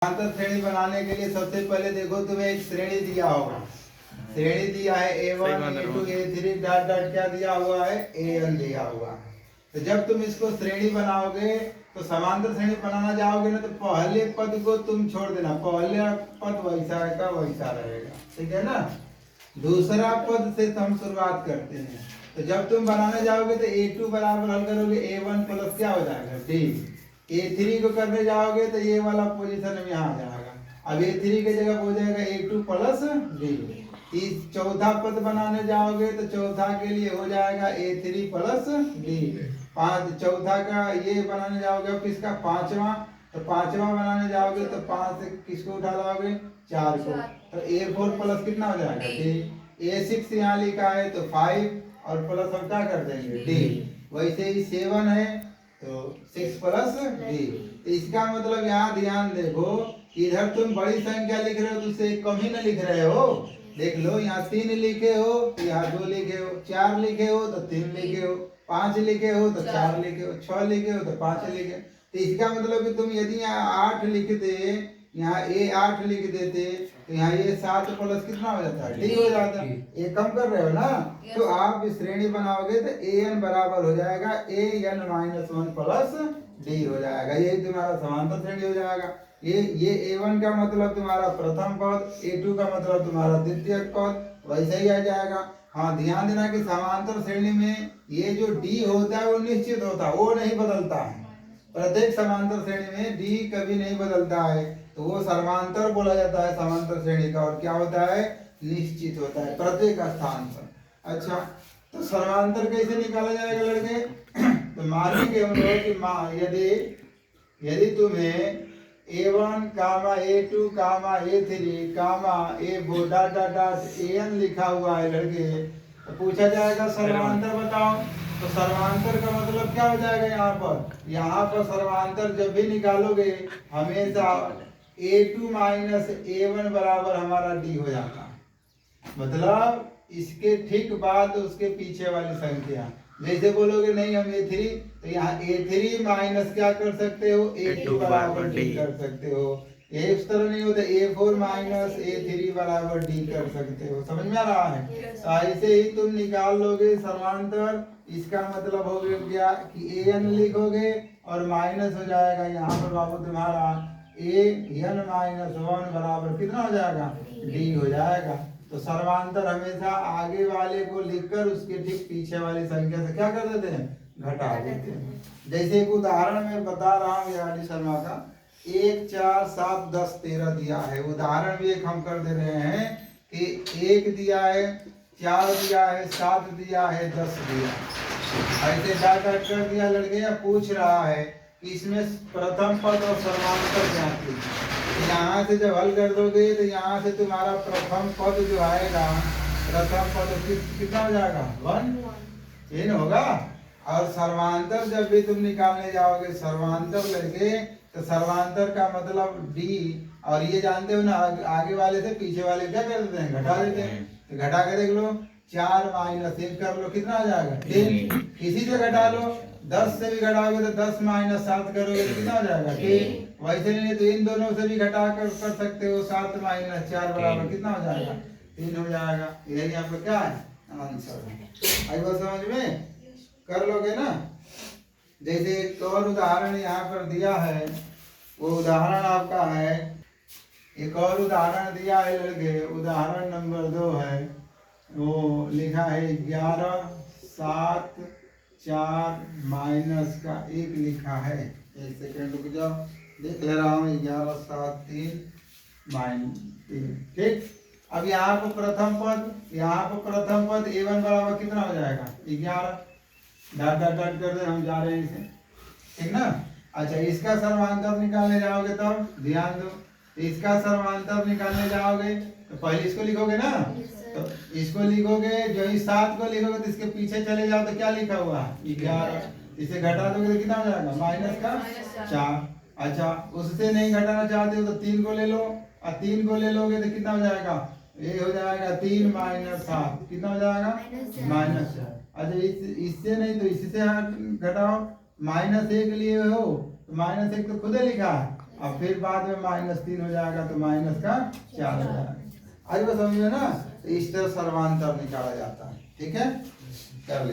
समांतर श्रेणी बनाने के लिए सबसे पहले देखो तुम्हें एक श्रेणी दिया होगा। श्रेणी दिया है A1 A2 A3 dot dot क्या दिया हुआ है AN दिया हुआ है। तो जब तुम इसको श्रेणी बनाओगे तो समांतर श्रेणी बनाना जाओगे ना तो पहले पद को तुम छोड़ देना, पहले पद वैसा का वैसा रहेगा, ठीक है ना। दूसरा पद से हम शुरुआत करते हैं। तो जब तुम बनाने जाओगे तो A2 बराबर हल करोगे A1 प्लस क्या हो जाएगा ठीक। A3 को करने जाओगे तो ये वाला पोजीशन में यहाँ आ जाएगा। अब A3 की जगह हो जाएगा A2 प्लस D। इस चौथा पद बनाने जाओगे तो चौथा के लिए हो जाएगा A3 प्लस D। चौथा का ये बनाने जाओगे अब किसका पांचवा, तो पांचवा बनाने जाओगे तो 5 से किसको उठा लाओगे 4 को, तो A4 प्लस कितना हो जाएगा D। A6 यहाँ लिखा है तो 5 और प्लस हम क्या कर देंगे D। वैसे ही 7 है तो 6 प्लस D। इसका मतलब यहाँ ध्यान देखो, इधर तुम बड़ी संख्या लिख रहे हो तो उससे कम ही ना लिख रहे हो। देख लो यहाँ 3 लिखे हो तो यहाँ 2 लिखे हो, 4 लिखे हो तो 3 लिखे हो, 5 लिखे हो तो 4 लिखे हो, 6 लिखे हो तो 5 लिखे। तो इसका मतलब कि तुम यदि यहाँ 8 लिखते, यहाँ A8 लिख देते तो यहाँ ये 7 प्लस कितना हो जाता है D हो जाता है। ये कम कर रहे हो ना, तो आप इस श्रेणी बनाओगे तो AN बराबर हो जाएगा AN-1 प्लस D हो जाएगा। यही तुम्हारा समांतर श्रेणी हो जाएगा। ये A1 का मतलब तुम्हारा प्रथम पद, A2 का मतलब तुम्हारा द्वितीय पद, वैसे ही आ जाएगा। हाँ ध्यान देना कि समांतर श्रेणी में ये जो D होता है वो निश्चित होता है, वो नहीं बदलता है। प्रत्येक समांतर श्रेणी में D कभी नहीं बदलता है, तो वो समांतर बोला जाता है समांतर श्रेणी का। और क्या होता है निश्चित होता है प्रत्येक स्थान पर। अच्छा तो समांतर कैसे निकाला जाएगा लड़के तो मानेंगे हम लोग कि यदि तुम्हें A1 comma A2 comma A3 comma A4 dot dot dot AN लिखा हुआ है लड़के, तो पूछा जाएगा सर्वांतर बताओ। तो सर्वांतर का मतलब क्या हो जाएगा यहाँ पर सर्वांतर जब भी निकालोगे हमेशा A2 माइनस A1 बराबर हमारा D हो जाता है। मतलब इसके ठीक बाद उसके पीछे वाली संख्या। जैसे बोलोगे नहीं हम A3 तो यहाँ A3 माइनस क्या कर सकते हो A2 बराबर D कर सकते हो। ये इस तरह नहीं होता A4 माइनस A3 बराबर D कर सकते हो। समझ में आ रहा है? तो ऐसे ही तुम निकाल लोगे समांतर। इसका मतलब हो गया कि AN लिखोगे और माइनस हो जाएगा यहाँ पर बाबू तुम्हारा AN-1 बराबर कितना हो जाएगा D हो जाएगा। तो सर्वांतर हमेशा आगे वाले को लिखकर उसके ठीक पीछे वाली संख्या से क्या कर देते हैं घटा देते हैं। जैसे एक उदाहरण मैं बता रहा हूँ यानी शर्मा का 1 4 7 10 13 दिया है। उदाहरण भी एक हम कर दे रहे हैं कि 1 दिया है, 4 दिया है, 7 दिया है, 10 दिया है। ऐसे डाट कर दिया लड़के या पूछ रहा है कि इसमें प्रथम पद और सर्वांतर ज्ञात कीजिए। यहाँ से जब हल कर दोगे तो यहाँ से तुम्हारा प्रथम पद जो आएगा, प्रथम पद कितना हो जाएगा 1 ये होगा। और सर्वांतर जब भी तुम निकालने जाओगे सर्वांतर लड़के, तो सर्वांतर का मतलब D। और ये जानते हो ना आगे वाले से पीछे वाले क्या कर देते हैं घटा देते हैं। तो घटा के देख लो 4 माइनस 1 कर लो कितना आ जाएगा 3। इसी से घटा लो 10 से भी घटाओगे तो 10 माइनस 7 करोगे तो कितना हो जाएगा 3। वैसे नहीं तो इन दोनों से भी घटा कर सकते हो 7 माइनस 4 बराबर कितना हो जाएगा 3 हो जाएगा। यही आपका क्या है आंसर है। आई बात समझ में कर लोगे ना। जैसे एक और उदाहरण यहाँ पर दिया है, वो उदाहरण आपका है, एक और उदाहरण दिया है लड़के, उदाहरण नंबर 2 है। वो लिखा है 11 7 4 माइनस का 1 लिखा है। एक सेकेंड रुक जाओ देख ले रहा हूँ 11 7 3 माइनस 3 ठीक। अब यहाँ पर प्रथम पद A1 बराबर कितना हो जाएगा 11 डॉट डॉट डॉट कर दे हम जा रहे हैं इसे ठीक ना। अच्छा इसका सर्वांतर निकालने जाओगे तब ध्यान दो, इसका सर्वांतर निकालने जाओगे तो पहले इसको लिखोगे ना। तो इसको लिखोगे जो इस 7 को लिखोगे तो इसके पीछे चले जाओ तो क्या लिखा हुआ है 11। इसे घटा दोगे तो कितना हो जाएगा माइनस का 4। अच्छा उससे नहीं घटाना चाहते हो तो 3 को ले लो और 3 को ले लोगे तो कितना हो जाएगा ये हो जाएगा 3 माइनस 7 कितना हो जाएगा -4। अच्छा इससे नहीं तो इससे घटाओ -1 लिए हो तो -1 तो खुद लिखा है और फिर बाद में -3 हो जाएगा तो माइनस का 4 हो जाएगा। आज बस समझ में ना, तो इस तरह सर्वांतर निकाला जाता है। ठीक है, कर ले।